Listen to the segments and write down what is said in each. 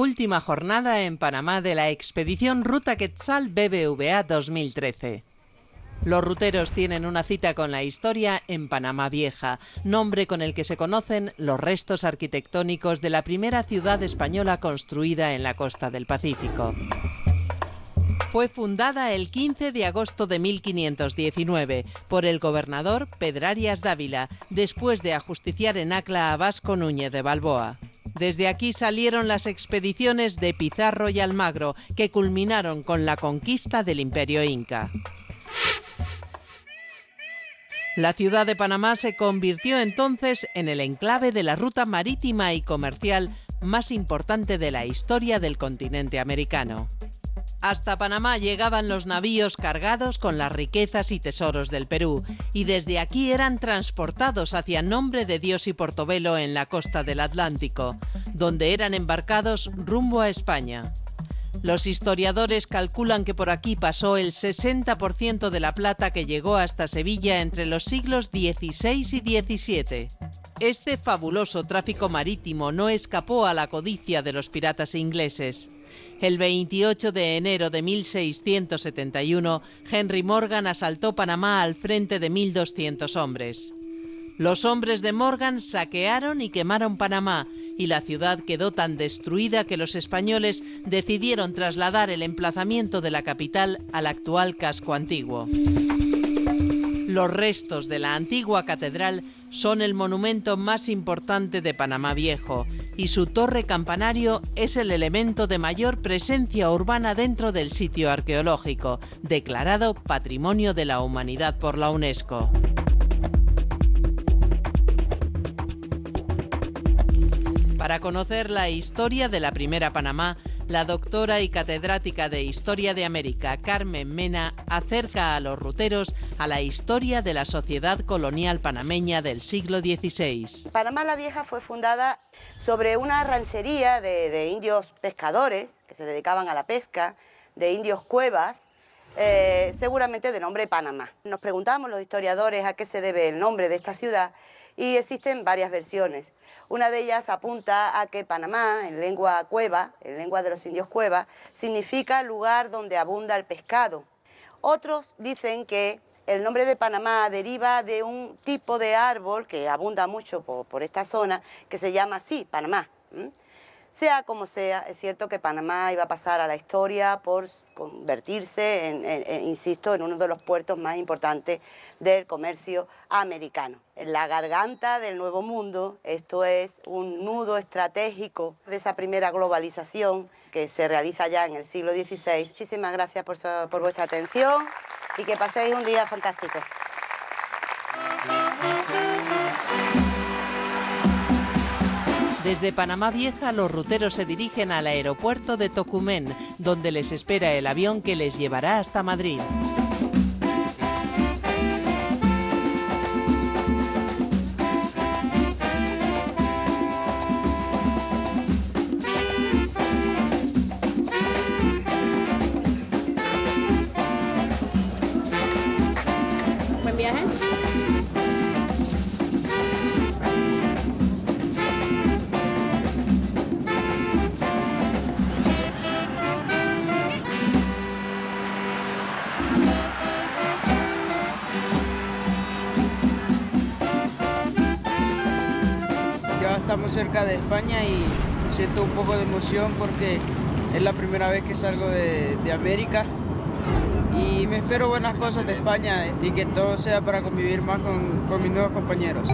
Última jornada en Panamá de la expedición Ruta Quetzal BBVA 2013. Los ruteros tienen una cita con la historia en Panamá Vieja, nombre con el que se conocen los restos arquitectónicos de la primera ciudad española construida en la costa del Pacífico. Fue fundada el 15 de agosto de 1519 por el gobernador Pedrarias Dávila, después de ajusticiar en Acla a Vasco Núñez de Balboa. Desde aquí salieron las expediciones de Pizarro y Almagro, que culminaron con la conquista del Imperio Inca. La ciudad de Panamá se convirtió entonces en el enclave de la ruta marítima y comercial más importante de la historia del continente americano. Hasta Panamá llegaban los navíos cargados con las riquezas y tesoros del Perú, y desde aquí eran transportados hacia Nombre de Dios y Portobelo en la costa del Atlántico, donde eran embarcados rumbo a España. Los historiadores calculan que por aquí pasó el 60% de la plata que llegó hasta Sevilla entre los siglos XVI y XVII. Este fabuloso tráfico marítimo no escapó a la codicia de los piratas ingleses. El 28 de enero de 1671, Henry Morgan asaltó Panamá al frente de 1.200 hombres. Los hombres de Morgan saquearon y quemaron Panamá, y la ciudad quedó tan destruida que los españoles decidieron trasladar el emplazamiento de la capital al actual casco antiguo. Los restos de la antigua catedral son el monumento más importante de Panamá Viejo, y su torre campanario es el elemento de mayor presencia urbana dentro del sitio arqueológico, declarado Patrimonio de la Humanidad por la UNESCO. Para conocer la historia de la primera Panamá, la doctora y catedrática de Historia de América, Carmen Mena, acerca a los ruteros a la historia de la sociedad colonial panameña del siglo XVI. Panamá la Vieja fue fundada sobre una ranchería de indios pescadores que se dedicaban a la pesca, de indios cuevas, seguramente de nombre Panamá. Nos preguntamos los historiadores a qué se debe el nombre de esta ciudad y existen varias versiones. Una de ellas apunta a que Panamá, en lengua cueva, en lengua de los indios cueva, significa lugar donde abunda el pescado. Otros dicen que el nombre de Panamá deriva de un tipo de árbol que abunda mucho por esta zona, que se llama así, Panamá. Sea como sea, es cierto que Panamá iba a pasar a la historia por convertirse, insisto, en uno de los puertos más importantes del comercio americano. En la garganta del Nuevo Mundo, esto es un nudo estratégico de esa primera globalización que se realiza ya en el siglo XVI. Muchísimas gracias por vuestra atención y que paséis un día fantástico. Desde Panamá Vieja, los ruteros se dirigen al aeropuerto de Tocumen, donde les espera el avión que les llevará hasta Madrid. Buen viaje. Estamos cerca de España y siento un poco de emoción porque es la primera vez que salgo de América y me espero buenas cosas de España y que todo sea para convivir más con mis nuevos compañeros.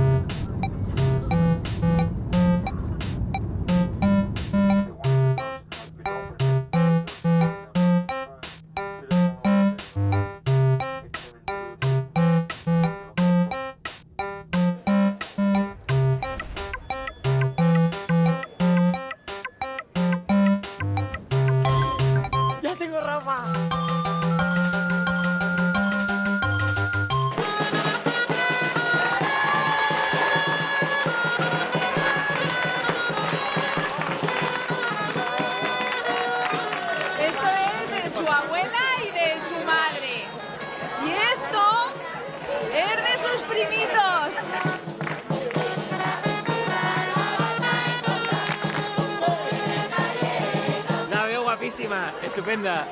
Buenísima, estupenda.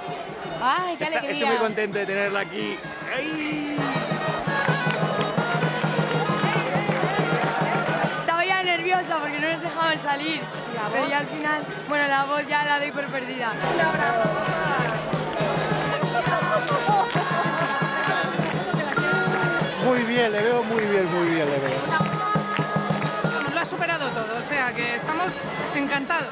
¡Ay, qué alegría! Estoy muy contento de tenerla aquí. ¡Ay! Estaba ya nerviosa porque no nos dejaban salir. Pero ya al final, bueno, la voz ya la doy por perdida. Muy bien, le veo muy bien, le veo. Lo ha superado todo, o sea que estamos encantados.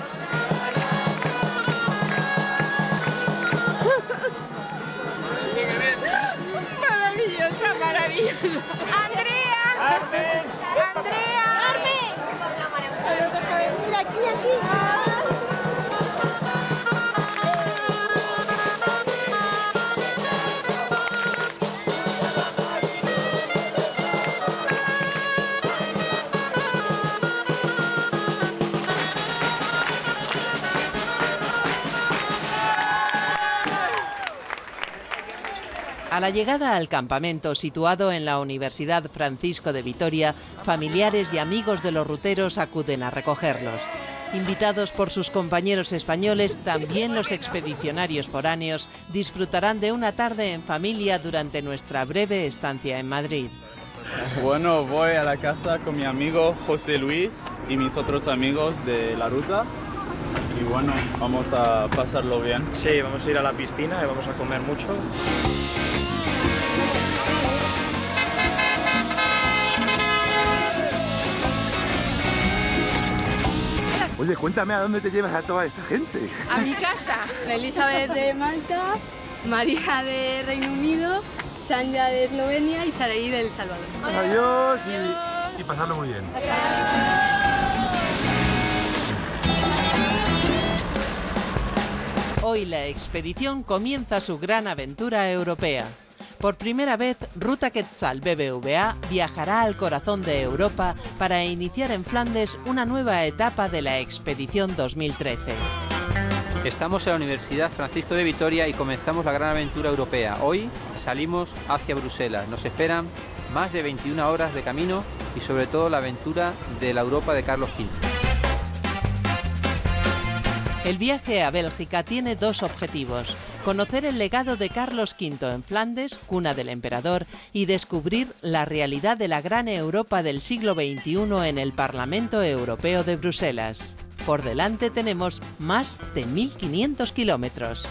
Maravillosa, maravillosa. ¡Andrea! ¡Carmen! ¡Andrea! ¡Carmen! No nos deja venir aquí. A la llegada al campamento situado en la Universidad Francisco de Vitoria, familiares y amigos de los ruteros acuden a recogerlos. Invitados por sus compañeros españoles, también los expedicionarios foráneos disfrutarán de una tarde en familia durante nuestra breve estancia en Madrid. Bueno, voy a la casa con mi amigo José Luis y mis otros amigos de la ruta. Y bueno, vamos a pasarlo bien. Sí, vamos a ir a la piscina y vamos a comer mucho. Oye, cuéntame a dónde te llevas a toda esta gente. A mi casa. Elizabeth de Malta, María de Reino Unido, Sanja de Eslovenia y Saraí de El Salvador. Adiós y pasarlo muy bien. Hoy la expedición comienza su gran aventura europea. Por primera vez, Ruta Quetzal BBVA viajará al corazón de Europa para iniciar en Flandes una nueva etapa de la expedición 2013. Estamos en la Universidad Francisco de Vitoria y comenzamos la gran aventura europea. Hoy salimos hacia Bruselas. Nos esperan más de 21 horas de camino y sobre todo la aventura de la Europa de Carlos V. El viaje a Bélgica tiene dos objetivos: conocer el legado de Carlos V en Flandes, cuna del emperador, y descubrir la realidad de la gran Europa del siglo XXI en el Parlamento Europeo de Bruselas. Por delante tenemos más de 1.500 kilómetros.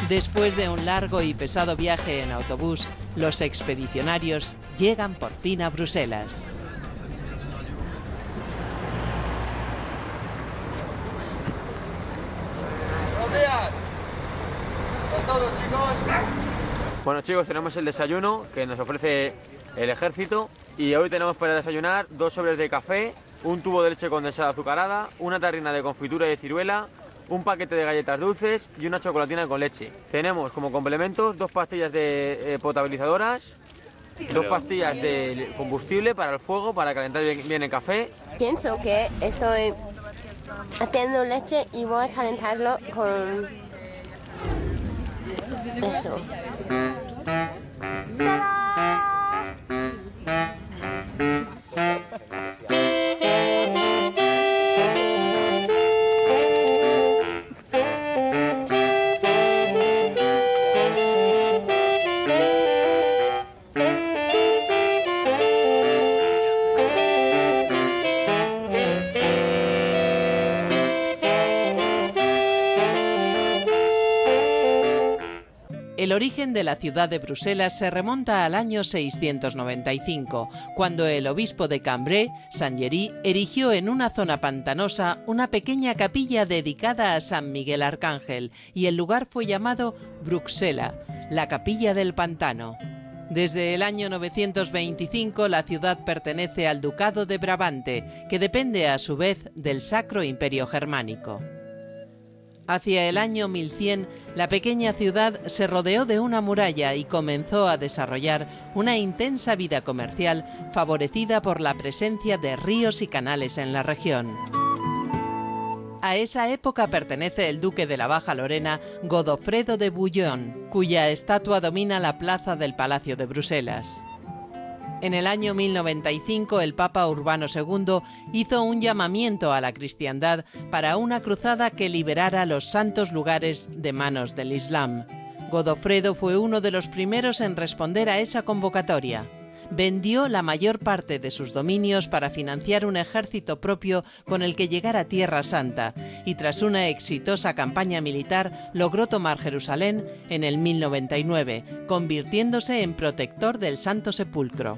Después de un largo y pesado viaje en autobús, los expedicionarios llegan por fin a Bruselas. Buenos días a todos, chicos. Bueno, chicos, tenemos el desayuno que nos ofrece el ejército y hoy tenemos para desayunar 2 sobres de café, un tubo de leche condensada azucarada, una tarrina de confitura de ciruela, un paquete de galletas dulces y una chocolatina con leche. Tenemos como complementos 2 pastillas de potabilizadoras, 2 pastillas de combustible para el fuego, para calentar bien el café. Pienso que estoy haciendo leche y voy a calentarlo con eso. El origen de la ciudad de Bruselas se remonta al año 695, cuando el obispo de Cambrai, Saint-Géry, erigió en una zona pantanosa una pequeña capilla dedicada a San Miguel Arcángel, y el lugar fue llamado Bruxela, la capilla del pantano. Desde el año 925 la ciudad pertenece al Ducado de Brabante, que depende a su vez del Sacro Imperio Germánico. Hacia el año 1100, la pequeña ciudad se rodeó de una muralla y comenzó a desarrollar una intensa vida comercial favorecida por la presencia de ríos y canales en la región. A esa época pertenece el duque de la Baja Lorena, Godofredo de Bouillon, cuya estatua domina la plaza del Palacio de Bruselas. En el año 1095, el Papa Urbano II hizo un llamamiento a la cristiandad para una cruzada que liberara los santos lugares de manos del Islam. Godofredo fue uno de los primeros en responder a esa convocatoria. Vendió la mayor parte de sus dominios para financiar un ejército propio con el que llegar a Tierra Santa, y tras una exitosa campaña militar logró tomar Jerusalén en el 1099, convirtiéndose en protector del Santo Sepulcro.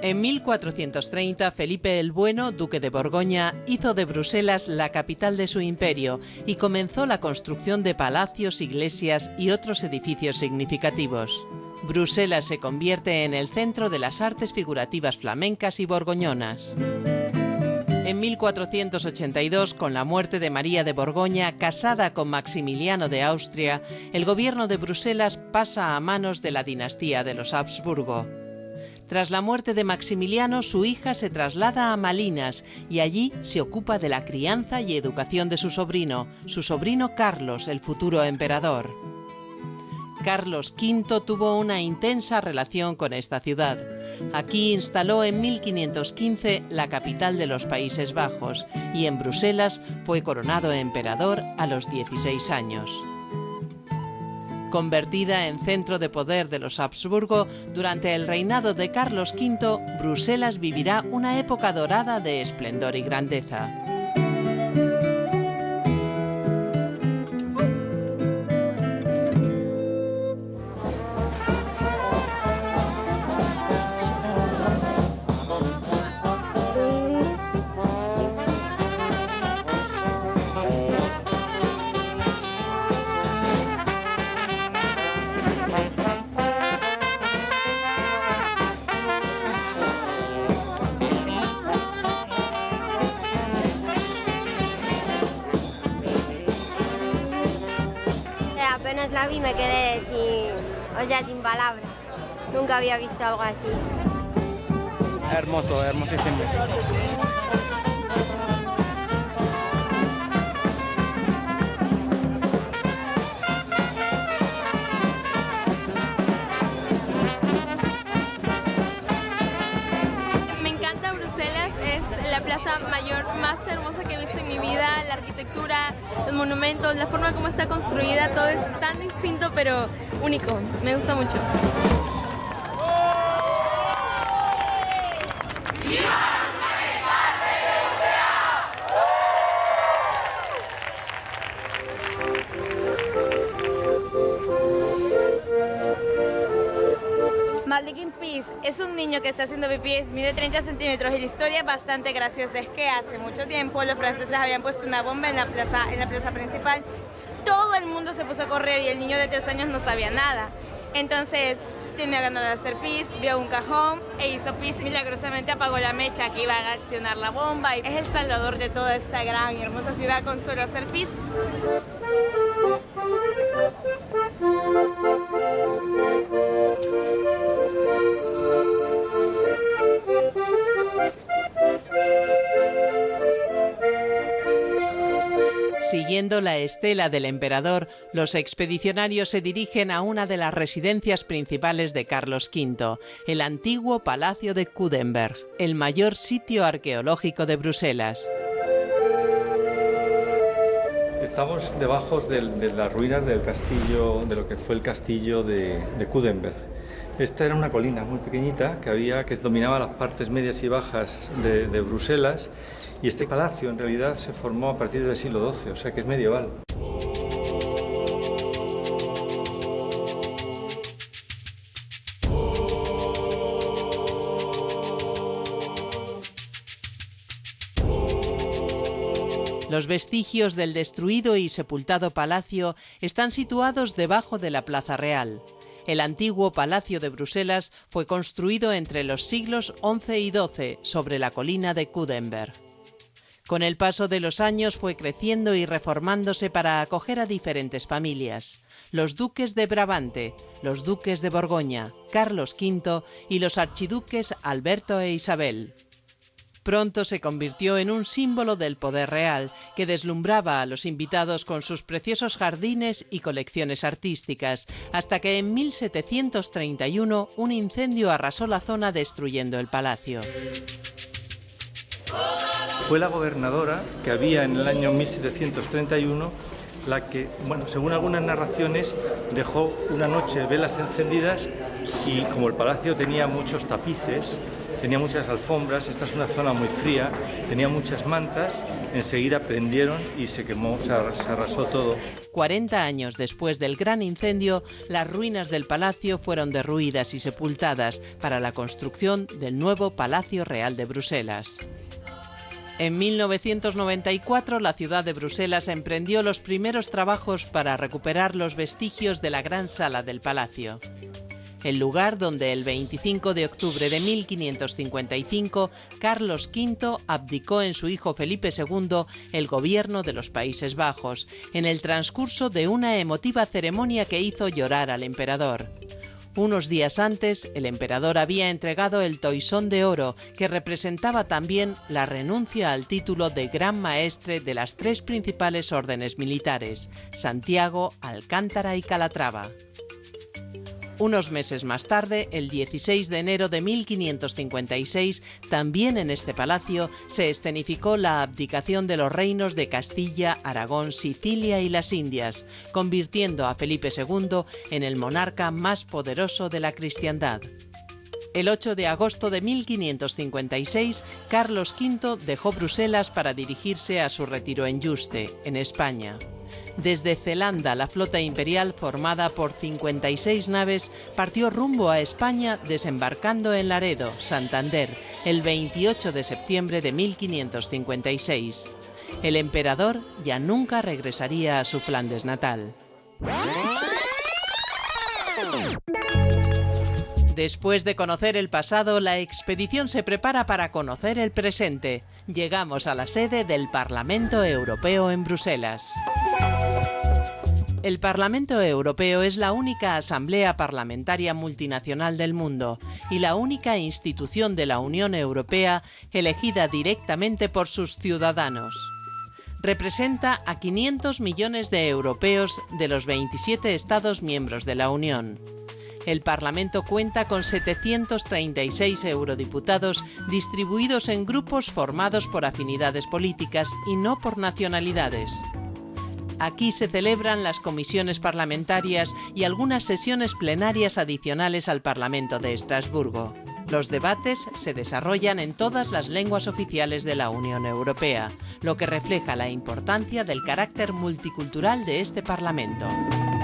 En 1430, Felipe el Bueno, duque de Borgoña, hizo de Bruselas la capital de su imperio y comenzó la construcción de palacios, iglesias y otros edificios significativos. Bruselas se convierte en el centro de las artes figurativas flamencas y borgoñonas. En 1482, con la muerte de María de Borgoña, casada con Maximiliano de Austria, el gobierno de Bruselas pasa a manos de la dinastía de los Habsburgo. Tras la muerte de Maximiliano, su hija se traslada a Malinas y allí se ocupa de la crianza y educación de su sobrino Carlos, el futuro emperador. Carlos V tuvo una intensa relación con esta ciudad. Aquí instaló en 1515 la capital de los Países Bajos y en Bruselas fue coronado emperador a los 16 años. Convertida en centro de poder de los Habsburgo, durante el reinado de Carlos V, Bruselas vivirá una época dorada de esplendor y grandeza. Apenas la vi me quedé sin palabras. Nunca había visto algo así. Hermoso, hermosísimo. Me encanta Bruselas, es la plaza mayor más hermosa que he visto en mi vida. La arquitectura, los monumentos, la forma como está construida, todo es tan distinto pero único. Me gusta mucho. Maldicking Peace es un niño que está haciendo pipí, mide 30 centímetros y la historia es bastante graciosa. Es que hace mucho tiempo los franceses habían puesto una bomba en la plaza principal. Todo el mundo se puso a correr y el niño de 3 años no sabía nada. Entonces tenía ganas de hacer pis, vio un cajón e hizo pis. Milagrosamente apagó la mecha que iba a accionar la bomba. Es el salvador de toda esta gran y hermosa ciudad con solo hacer pis. Siguiendo la estela del emperador, los expedicionarios se dirigen a una de las residencias principales de Carlos V, el antiguo Palacio de Coudenberg, el mayor sitio arqueológico de Bruselas. Estamos debajo de las ruinas del castillo, de lo que fue el castillo de Coudenberg. Esta era una colina muy pequeñita que dominaba las partes medias y bajas de Bruselas, y este palacio en realidad se formó a partir del siglo XII, o sea que es medieval. Los vestigios del destruido y sepultado palacio están situados debajo de la Plaza Real. El antiguo Palacio de Bruselas fue construido entre los siglos XI y XII sobre la colina de Coudenberg. Con el paso de los años fue creciendo y reformándose para acoger a diferentes familias: los duques de Brabante, los duques de Borgoña, Carlos V y los archiduques Alberto e Isabel. Pronto se convirtió en un símbolo del poder real, que deslumbraba a los invitados con sus preciosos jardines y colecciones artísticas, hasta que en 1731 un incendio arrasó la zona destruyendo el palacio. Fue la gobernadora que había en el año 1731 la que, según algunas narraciones, dejó una noche velas encendidas y como el palacio tenía muchos tapices, tenía muchas alfombras, esta es una zona muy fría, tenía muchas mantas, enseguida prendieron y se quemó, se arrasó todo. 40 años después del gran incendio, las ruinas del palacio fueron derruidas y sepultadas para la construcción del nuevo Palacio Real de Bruselas. En 1994, la ciudad de Bruselas emprendió los primeros trabajos para recuperar los vestigios de la gran sala del palacio. El lugar donde el 25 de octubre de 1555 Carlos V abdicó en su hijo Felipe II el gobierno de los Países Bajos, en el transcurso de una emotiva ceremonia que hizo llorar al emperador. Unos días antes, el emperador había entregado el toisón de oro, que representaba también la renuncia al título de Gran Maestre de las tres principales órdenes militares: Santiago, Alcántara y Calatrava. Unos meses más tarde, el 16 de enero de 1556, también en este palacio, se escenificó la abdicación de los reinos de Castilla, Aragón, Sicilia y las Indias, convirtiendo a Felipe II en el monarca más poderoso de la cristiandad. El 8 de agosto de 1556, Carlos V dejó Bruselas para dirigirse a su retiro en Yuste, en España. Desde Zelanda, la flota imperial, formada por 56 naves, partió rumbo a España, desembarcando en Laredo, Santander, el 28 de septiembre de 1556. El emperador ya nunca regresaría a su Flandes natal. Después de conocer el pasado, la expedición se prepara para conocer el presente. Llegamos a la sede del Parlamento Europeo en Bruselas. El Parlamento Europeo es la única asamblea parlamentaria multinacional del mundo y la única institución de la Unión Europea elegida directamente por sus ciudadanos. Representa a 500 millones de europeos de los 27 Estados miembros de la Unión. El Parlamento cuenta con 736 eurodiputados distribuidos en grupos formados por afinidades políticas y no por nacionalidades. Aquí se celebran las comisiones parlamentarias y algunas sesiones plenarias adicionales al Parlamento de Estrasburgo. Los debates se desarrollan en todas las lenguas oficiales de la Unión Europea, lo que refleja la importancia del carácter multicultural de este Parlamento.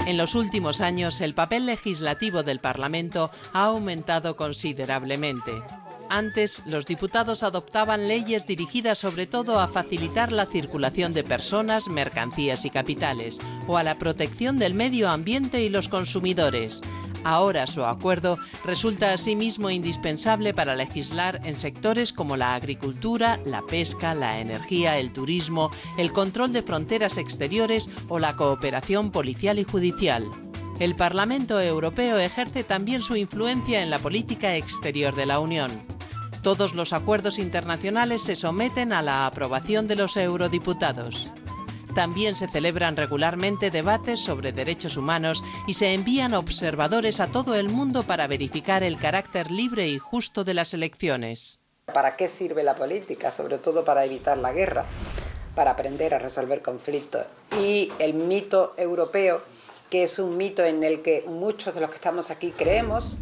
En los últimos años, el papel legislativo del Parlamento ha aumentado considerablemente. Antes, los diputados adoptaban leyes dirigidas sobre todo a facilitar la circulación de personas, mercancías y capitales, o a la protección del medio ambiente y los consumidores. Ahora su acuerdo resulta asimismo indispensable para legislar en sectores como la agricultura, la pesca, la energía, el turismo, el control de fronteras exteriores o la cooperación policial y judicial. El Parlamento Europeo ejerce también su influencia en la política exterior de la Unión. Todos los acuerdos internacionales se someten a la aprobación de los eurodiputados. También se celebran regularmente debates sobre derechos humanos y se envían observadores a todo el mundo para verificar el carácter libre y justo de las elecciones. ¿Para qué sirve la política? Sobre todo para evitar la guerra, para aprender a resolver conflictos. Y el mito europeo, que es un mito en el que muchos de los que estamos aquí creemos,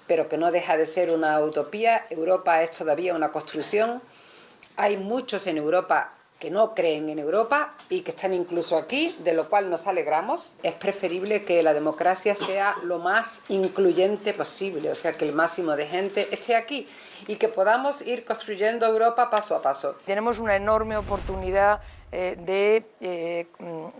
pero que no deja de ser una utopía. Europa es todavía una construcción. Hay muchos en Europa que no creen en Europa y que están incluso aquí, de lo cual nos alegramos. Es preferible que la democracia sea lo más incluyente posible, o sea, que el máximo de gente esté aquí y que podamos ir construyendo Europa paso a paso. Tenemos una enorme oportunidad de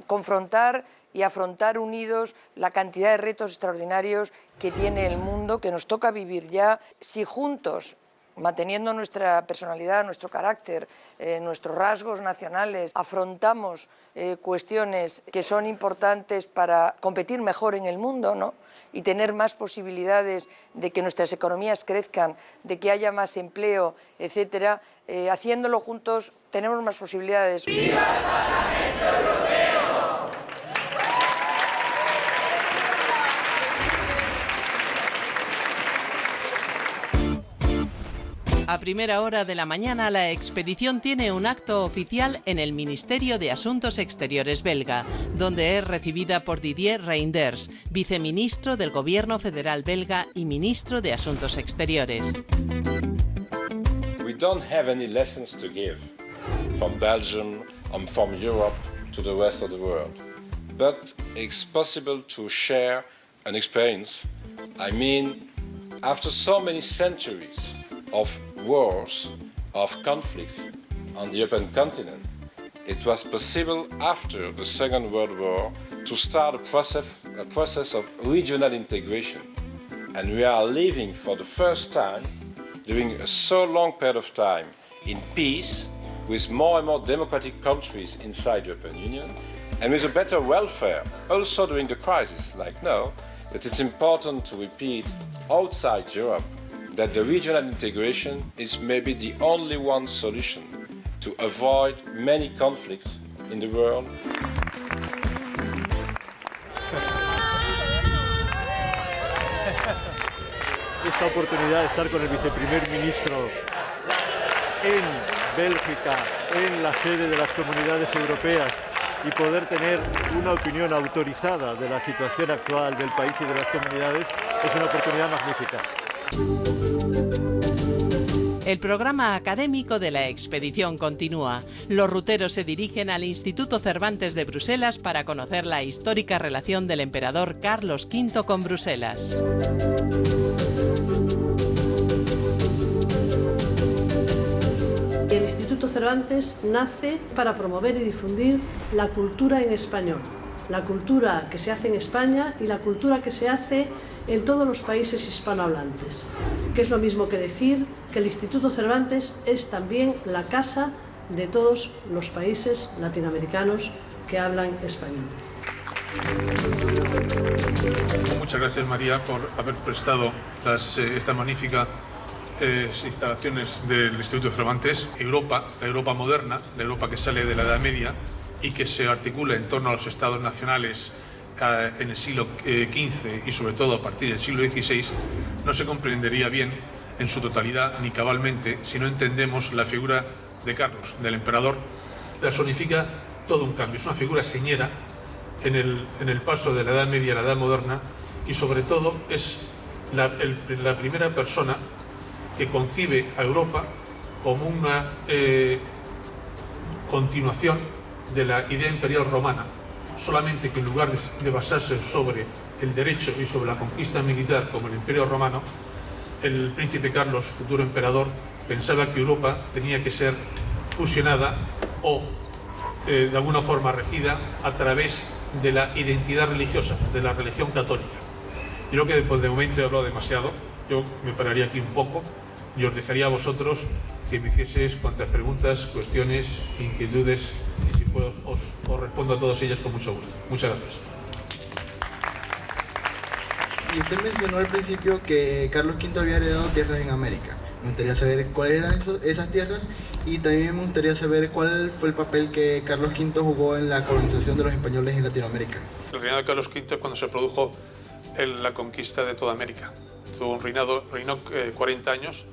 confrontar y afrontar unidos la cantidad de retos extraordinarios que tiene el mundo, que nos toca vivir ya, si juntos, manteniendo nuestra personalidad, nuestro carácter, nuestros rasgos nacionales, afrontamos cuestiones que son importantes para competir mejor en el mundo, ¿no? Y tener más posibilidades de que nuestras economías crezcan, de que haya más empleo, etcétera. Haciéndolo juntos tenemos más posibilidades. ¡Viva el Parlamento Europeo! A primera hora de la mañana, la expedición tiene un acto oficial en el Ministerio de Asuntos Exteriores belga, donde es recibida por Didier Reynders, viceministro del Gobierno Federal belga y ministro de Asuntos Exteriores. We don't have any lessons to give from Belgium and from Europe to the rest of the world, but it's possible to share an experience. I mean, after so many centuries of wars, of conflicts on the European continent, it was possible after the Second World War to start a process of regional integration. And we are living for the first time, during a so long period of time, in peace, with more and more democratic countries inside the European Union, and with a better welfare, also during the crisis, like now, that it's important to repeat outside Europe that the regional integration is maybe the only one solution to avoid many conflicts in the world. Esta oportunidad de estar con el viceprimer ministro en Bélgica, en la sede de las comunidades europeas, y poder tener una opinión autorizada de la situación actual del país y de las comunidades es una oportunidad magnífica. El programa académico de la expedición continúa. Los ruteros se dirigen al Instituto Cervantes de Bruselas para conocer la histórica relación del emperador Carlos V con Bruselas. El Instituto Cervantes nace para promover y difundir la cultura en español, la cultura que se hace en España y la cultura que se hace en todos los países hispanohablantes, que es lo mismo que decir que el Instituto Cervantes es también la casa de todos los países latinoamericanos que hablan español. Muchas gracias, María, por haber prestado esta magnífica instalaciones del Instituto Cervantes. Europa, la Europa moderna, la Europa que sale de la Edad Media y que se articula en torno a los estados nacionales en el siglo XV y sobre todo a partir del siglo XVI, no se comprendería bien en su totalidad ni cabalmente si no entendemos la figura de Carlos, del emperador. Personifica todo un cambio, es una figura señera en el paso de la Edad Media a la Edad Moderna y sobre todo es la primera persona que concibe a Europa como una continuación de la idea imperial romana, solamente que en lugar de basarse sobre el derecho y sobre la conquista militar como el Imperio Romano, el príncipe Carlos, futuro emperador, pensaba que Europa tenía que ser fusionada o de alguna forma regida a través de la identidad religiosa, de la religión católica. Yo creo que de momento he hablado demasiado, yo me pararía aquí un poco y os dejaría a vosotros que me hicieseis cuantas preguntas, cuestiones, inquietudes, y si puedo os respondo a todas ellas con mucho gusto. Muchas gracias. Y usted mencionó al principio que Carlos V había heredado tierras en América. Me gustaría saber cuáles eran esas tierras y también me gustaría saber cuál fue el papel que Carlos V jugó en la colonización de los españoles en Latinoamérica. El reinado de Carlos V es cuando se produjo la conquista de toda América. Tuvo reinó 40 años.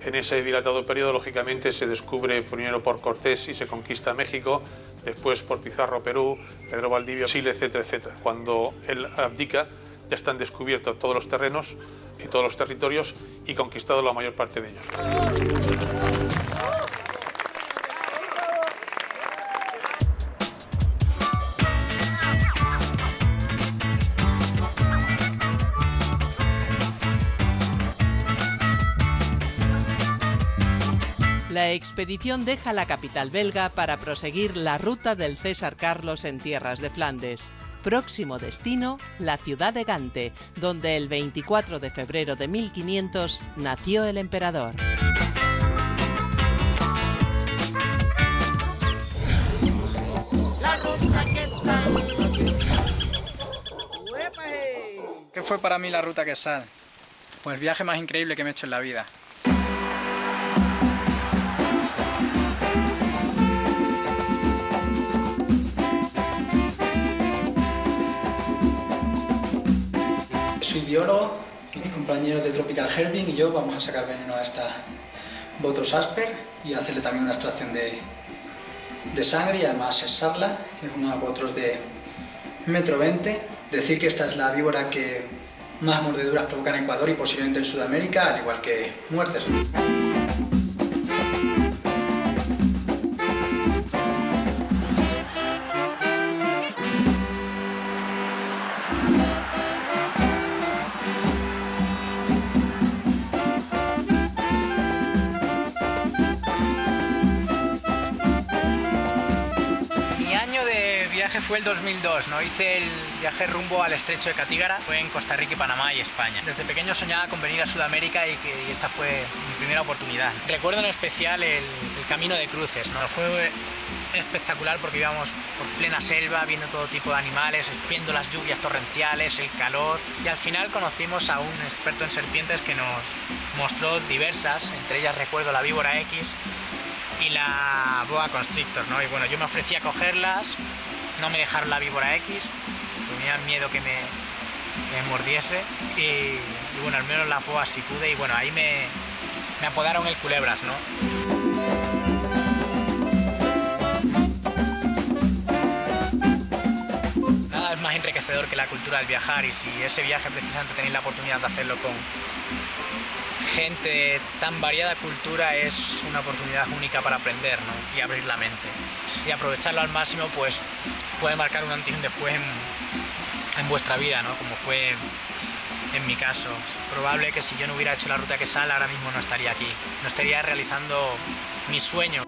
En ese dilatado periodo, lógicamente, se descubre primero por Cortés y se conquista México, después por Pizarro Perú, Pedro Valdivia, Chile, etcétera, etcétera. Cuando él abdica, ya están descubiertos todos los terrenos y todos los territorios y conquistado la mayor parte de ellos. expedición deja la capital belga para proseguir la ruta del César Carlos en tierras de Flandes. Próximo destino, la ciudad de Gante, donde el 24 de febrero de 1500 nació el emperador. ¿Qué fue para mí la ruta Quetzal? Pues el viaje más increíble que me he hecho en la vida. Soy biólogo, mis compañeros de Tropical Herbing y yo vamos a sacar veneno a esta Botrus asper y hacerle también una extracción de sangre y además sexarla, que es una Botrus de 1,20 m. Decir que esta es la víbora que más mordeduras provoca en Ecuador y posiblemente en Sudamérica, al igual que muertes. Fue el 2002, ¿no? Hice el viaje rumbo al estrecho de Catígara, fue en Costa Rica, Panamá y España. Desde pequeño soñaba con venir a Sudamérica y esta fue mi primera oportunidad. Recuerdo en especial el camino de cruces, ¿no? Fue espectacular porque íbamos por plena selva, viendo todo tipo de animales, viendo las lluvias torrenciales, el calor, y al final conocimos a un experto en serpientes que nos mostró diversas, entre ellas recuerdo la víbora X y la boa constrictor, ¿no? Y bueno, yo me ofrecí a cogerlas. No me dejaron la víbora X, tenían miedo que me mordiese y bueno, al menos la boa sí pude y bueno, ahí me apodaron el Culebras, ¿no? Nada es más enriquecedor que la cultura del viajar y si ese viaje precisamente tenéis la oportunidad de hacerlo con gente de tan variada cultura es una oportunidad única para aprender, ¿no? Y abrir la mente. Y aprovecharlo al máximo pues puede marcar un antes y un después en vuestra vida, ¿no? Como fue en mi caso. Es probable que si yo no hubiera hecho la ruta Quetzal ahora mismo no estaría aquí, no estaría realizando mi sueño.